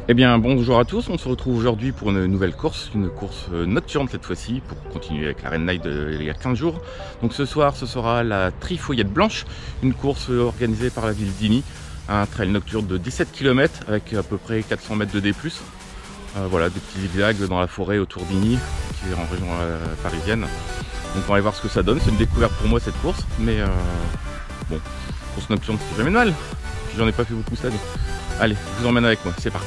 Eh bien bonjour à tous, on se retrouve aujourd'hui pour une nouvelle course, une course nocturne cette fois-ci, pour continuer avec la Red Night d'il y a 15 jours. Donc ce soir ce sera la Trifoyette Blanche, une course organisée par la ville d'Igny, un trail nocturne de 17 km avec à peu près 400 mètres de D+. Voilà, des petits zigzags dans la forêt autour d'Igny, qui est en région parisienne. Donc on va aller voir ce que ça donne, c'est une découverte pour moi cette course, mais bon, course nocturne c'est jamais de mal, puis j'en ai pas fait beaucoup ça. Allez, je vous emmène avec moi, c'est parti.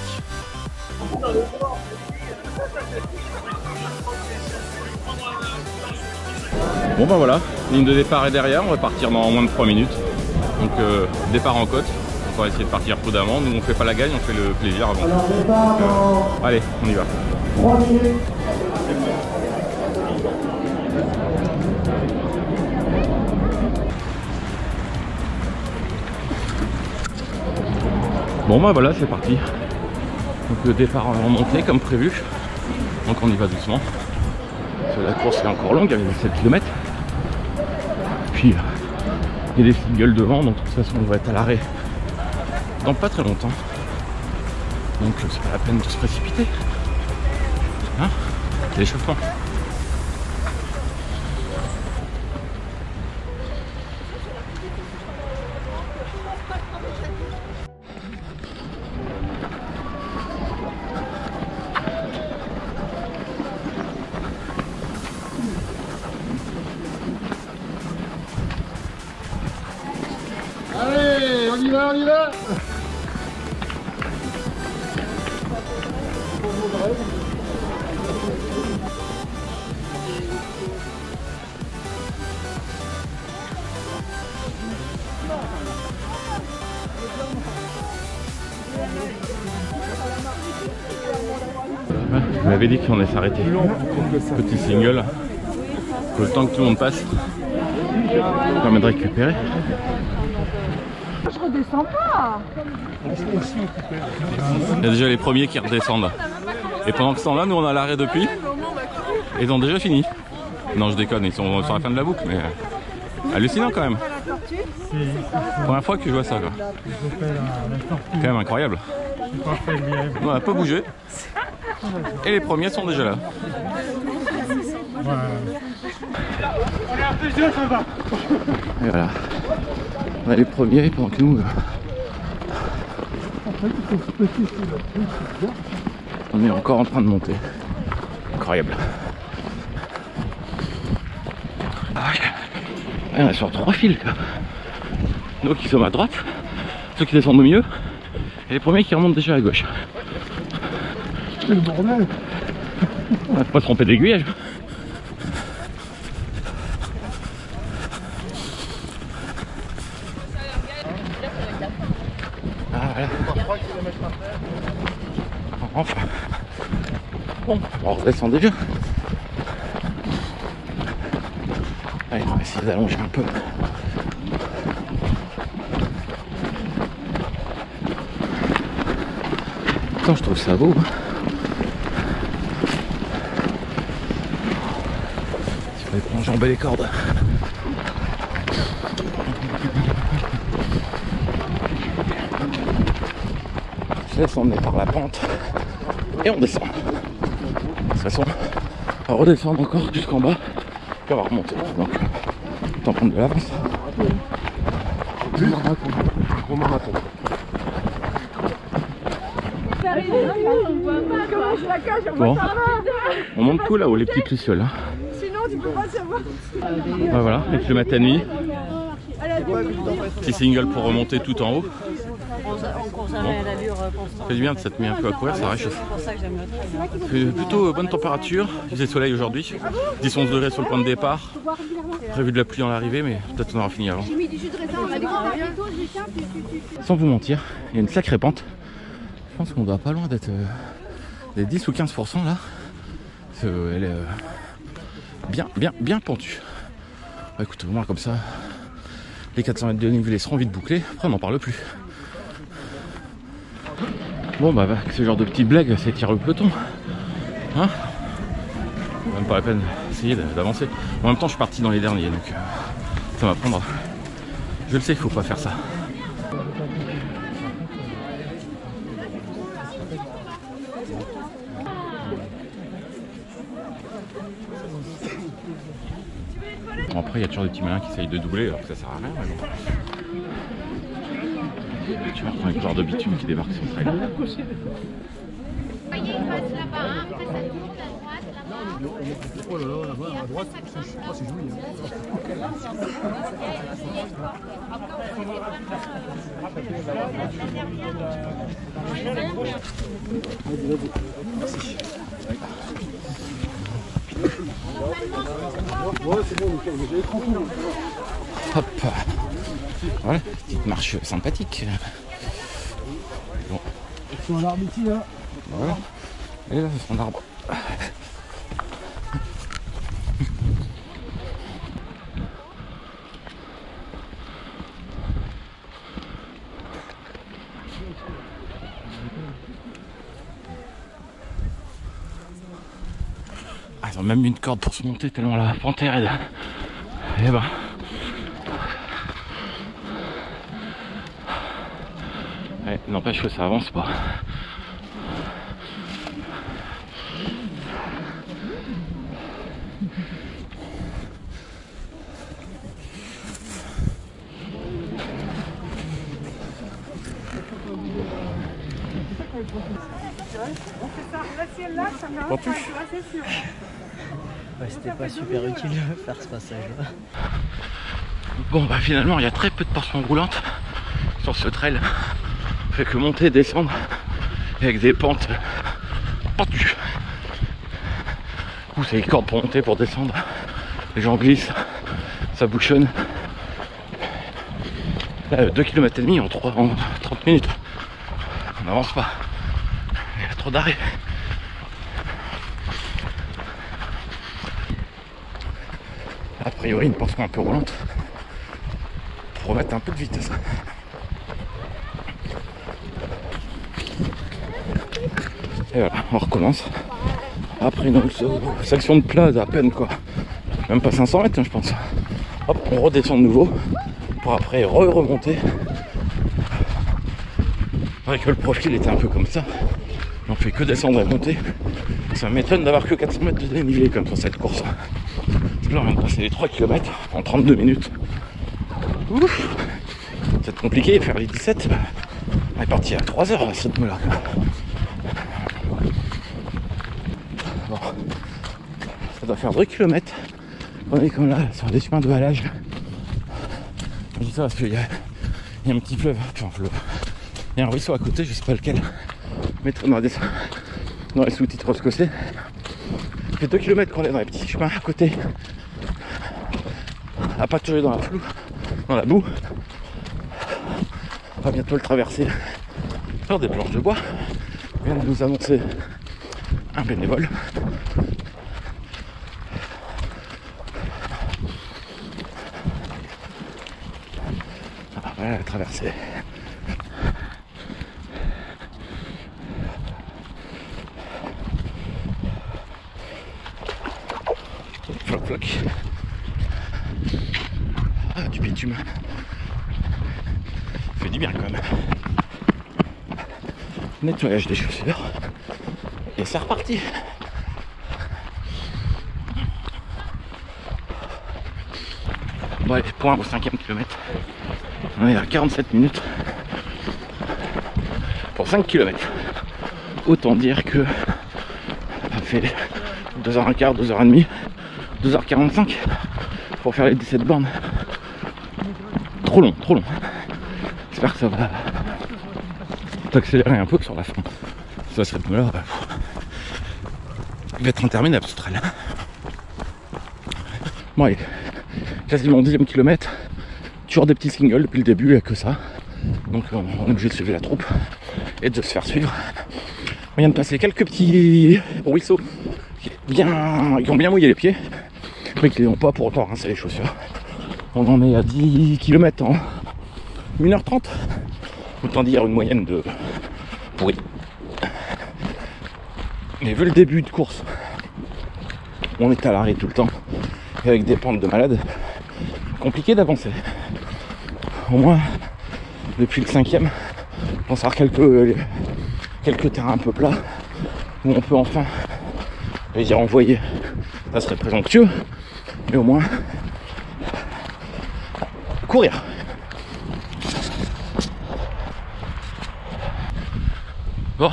Bon bah voilà, ligne de départ est derrière, on va partir dans moins de 3 minutes. Donc départ en côte, on va essayer de partir prudemment, nous on fait pas la gagne, on fait le plaisir avant. Allez, on y va. 3 minutes. Bon bah voilà, c'est parti. Donc le départ en remontée comme prévu. Donc on y va doucement. La course est encore longue, il y a 7 km. Puis il y a des singles devant, donc de toute façon on va être à l'arrêt dans pas très longtemps. Donc c'est pas la peine de se précipiter. Hein? C'est l'échauffement. Allez, on y va, on y va. Je m'avais dit qu'on allait s'arrêter. Petit single. Pour le temps que tout le monde passe. Ça permet de récupérer. Je redescends pas. Il y a déjà les premiers qui redescendent. Et pendant ce temps-là, nous on a l'arrêt depuis. Et ils ont déjà fini. Non, je déconne, ils sont sur la fin de la boucle, mais hallucinant quand même. Première fois que je vois ça, quoi. Quand même incroyable. On n'a pas bougé. Et les premiers sont déjà là. Et voilà. On a les premiers pendant que nous on est encore en train de monter. Incroyable. On est sur 3 fils. Nous qui sommes à droite, ceux qui descendent au milieu, et les premiers qui remontent déjà à gauche. C'est le bordel. On va pas se tromper d'aiguillage. Ah voilà. Enfin. Bon, on redescend déjà. Allez, on va essayer d'allonger un peu. Attends, je trouve ça beau. Il fallait pas enjamber les cordes. Je laisse emmener par la pente et on descend. De toute façon, on va redescendre encore jusqu'en bas puis on va remonter. Donc, autant prendre de l'avance. Gros marathon. Bon, on monte tout là-haut, les petites lucioles. Hein. Sinon, tu peux pas savoir. Ouais, voilà, avec le matin nuit. Petit single pour remonter tout en haut. On conserve l'allure constante. Ça fait du bien de s'être mis un peu à courir, ça réchauffe. C'est pour ça que j'aime le trail. Plutôt bonne température, il faisait soleil aujourd'hui. 10-11 degrés sur le point de départ. Prévu de la pluie en l'arrivée, mais peut-être on aura fini avant. Sans vous mentir, il y a une sacrée pente. Je pense qu'on doit pas loin d'être des 10 ou 15% là. Elle est bien pentue. Bah, écoute, au moins comme ça, Les 400 mètres de dénivelé seront vite bouclés, après on n'en parle plus. Bon bah avec ce genre de petites blagues, c'est tirer le peloton. Hein? Même pas la peine d'essayer d'avancer. En même temps je suis parti dans les derniers, donc ça m'apprendra. Je le sais, il faut pas faire ça. Bon, après il y a toujours des petits malins qui essayent de doubler alors que ça sert à rien. Mais bon. Tu vas reprendre un joueur de bitume qui débarque sur le trail. Voyez, il passe là-bas, hein. Après ça tourne à droite, là-bas. Oh là là, là-bas, à droite, c'est joli. Ouais, c'est bon, nickel, j'ai tranquille. Hop. Voilà, petite marche sympathique. Bon. Sur un arbre ici, là. Voilà. Et là, c'est son arbre. Ah, ils ont même mis une corde pour se monter tellement la pente est raide. Et ben. Ouais, n'empêche que ça avance pas. On fait ça. Là, si elle lâche, ça me Pas plus. c'est sûr. Ouais, c'était pas super utile de faire ce passage là. Bon bah finalement il y a très peu de portions roulantes sur ce trail. On fait que monter et descendre avec des pentes pentues. Du coup c'est les cordes pour monter, pour descendre. Les gens glissent, ça bouchonne. Là 2,5 km en 30 minutes. On n'avance pas. Il y a trop d'arrêts. A priori une portion un peu roulante pour remettre un peu de vitesse. Et voilà, on recommence. Après une section de plat à peine quoi. Même pas 500 mètres hein, je pense. Hop, on redescend de nouveau pour après remonter. C'est vrai que le profil était un peu comme ça. On fait que descendre et monter. Ça m'étonne d'avoir que 400 mètres de dénivelé comme sur cette course. Là on vient de passer les 3 km en 32 minutes. Ouf, c'est compliqué, faire les 17. On est parti à 3 heures à ce rythme là. Bon. Ça doit faire 2 km. On est comme là sur des chemins de halage. Je dis ça parce qu'il y a un petit fleuve. Enfin fleuve. Il y a un ruisseau à côté, je sais pas lequel. Mettre dans les sous-titres ce que c'est. Ça fait 2 km qu'on est dans les petits chemins à côté. À patauger dans la floue, dans la boue. On va bientôt le traverser sur des planches de bois. On vient de nous annoncer un bénévole. Voilà la traversée. Floc floc. Ah, du bitume. Fait du bien quand même. Nettoyage des chaussures. Et c'est reparti. Bon allez, point au 5e kilomètre. On est à 47 minutes. Pour 5 km. Autant dire que ça fait 2h15, 2h30, 2h45 pour faire les 17 bornes. Trop long, trop long. J'espère que ça va t'accélérer un peu sur la fin. Ça, ce rythme-là, il va être interminable ce trail. Bon allez, quasiment 10e kilomètre. Toujours des petits singles depuis le début, il n'y a que ça. Donc on est obligé de suivre la troupe et de se faire suivre. On vient de passer quelques petits ruisseaux qui ont bien mouillé les pieds, mais qui n'ont pas pour autant rincé les chaussures. On en est à 10 km en 1h30. Autant dire une moyenne de pourri. Et vu le début de course, on est à l'arrêt tout le temps. Et avec des pentes de malade, compliqué d'avancer. Au moins, depuis le 5e, on pense avoir quelques terrains un peu plats où on peut enfin, je vais dire envoyer, ça serait présomptueux, mais au moins courir. Bon,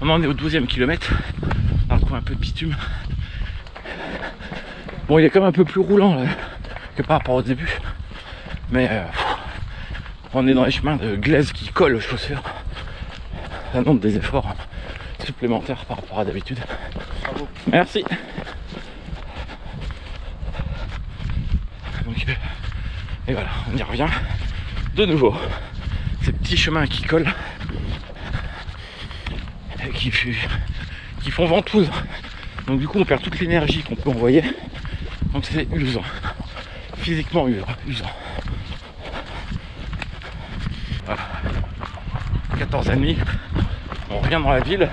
on en est au 12e kilomètre, on retrouve un peu de bitume. Bon, il est quand même un peu plus roulant là, que par rapport au début, mais on est dans les chemins de glaise qui collent aux chaussures. Ça demande des efforts supplémentaires par rapport à d'habitude. Merci. Donc, et voilà, on y revient de nouveau. Ces petits chemins qui collent et qui font ventouse. Donc du coup on perd toute l'énergie qu'on peut envoyer. Donc c'est usant. Physiquement usant. Voilà. 14h30. On revient dans la ville.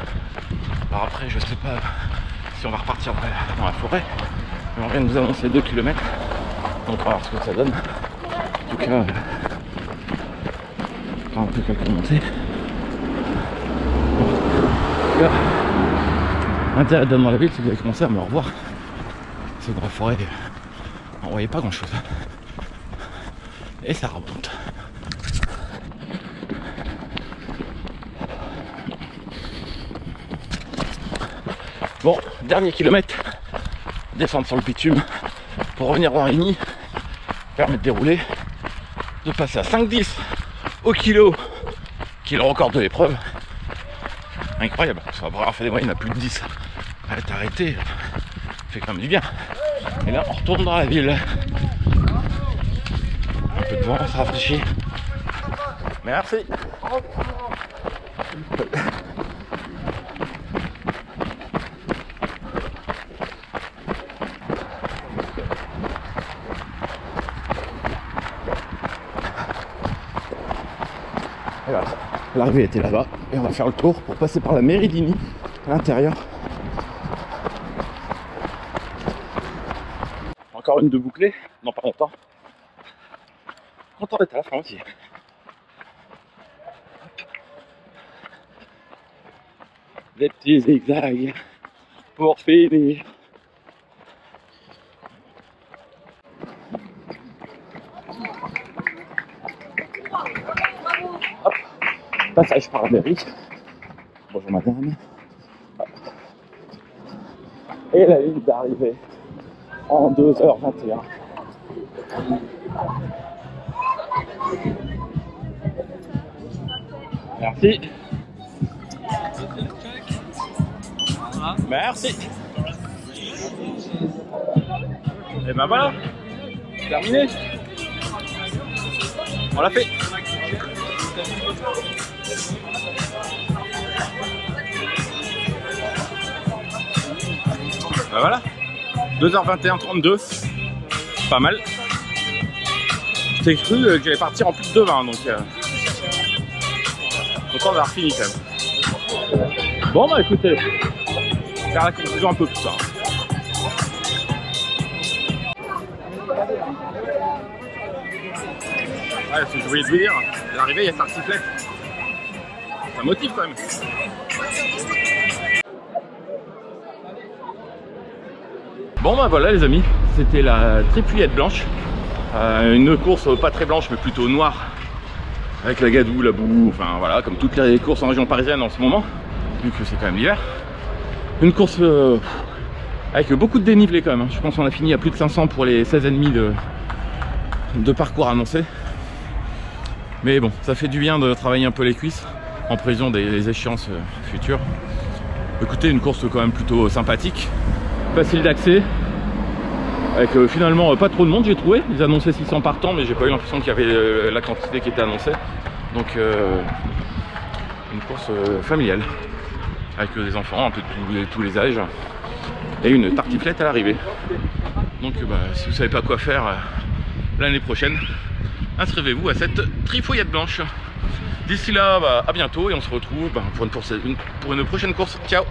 Alors après je sais pas si on va repartir dans la forêt. Mais on vient de nous annoncer 2 km. Donc on va voir ce que ça donne. En tout cas, un peu quelques montées. L'intérêt d'être dans la ville, c'est que vous avez commencé à me revoir. C'est que dans la forêt, on voyait pas grand chose. Et ça remonte. Bon, dernier kilomètre. Descendre sur le bitume pour revenir dans Rigny. Permettre de dérouler. De passer à 5,10 au kilo, qui est le record de l'épreuve. Incroyable, ça va avoir fait des moyennes à plus de 10. Être arrêté, fait quand même du bien. Et là on retourne dans la ville. Un peu de vent, on se rafraîchit. Merci. Et voilà, l'arrivée était là-bas et on va faire le tour pour passer par la mairie d'Igny à l'intérieur. Encore une de bouclée, non pas longtemps. Content d'être à la fin aussi. Des petits zigzags pour finir. Hop. Passage par la mairie. Bonjour madame. Et la ligne d'arrivée en 2h21. Merci. Merci. Et ben voilà, terminé. On l'a fait. Ben voilà, 2h21, 32, pas mal. J'étais cru que j'allais partir en plus de 20, donc content d'avoir fini quand même. Bon bah écoutez, faire la conclusion un peu plus tard. Ouais, ce que je voulais te dire, à l'arrivée il y a tartiflette. Ça motive quand même. Bon bah voilà les amis, c'était la Trifouillette blanche. Une course pas très blanche mais plutôt noire. Avec la gadoue, la boue, enfin voilà, comme toutes les courses en région parisienne en ce moment, vu que c'est quand même l'hiver. Une course avec beaucoup de dénivelé quand même. Je pense qu'on a fini à plus de 500 pour les 16,5 de parcours annoncés. Mais bon, ça fait du bien de travailler un peu les cuisses en prévision des échéances futures. Écoutez, une course quand même plutôt sympathique, facile d'accès, avec finalement pas trop de monde j'ai trouvé. Ils annonçaient 600 partants mais j'ai pas eu l'impression qu'il y avait la quantité qui était annoncée. Donc une course familiale, avec des enfants un peu de tous les âges, et une tartiflette à l'arrivée. Donc si vous savez pas quoi faire l'année prochaine, inscrivez-vous à cette Trifouillette Blanche. D'ici là, à bientôt et on se retrouve pour une prochaine course. Ciao!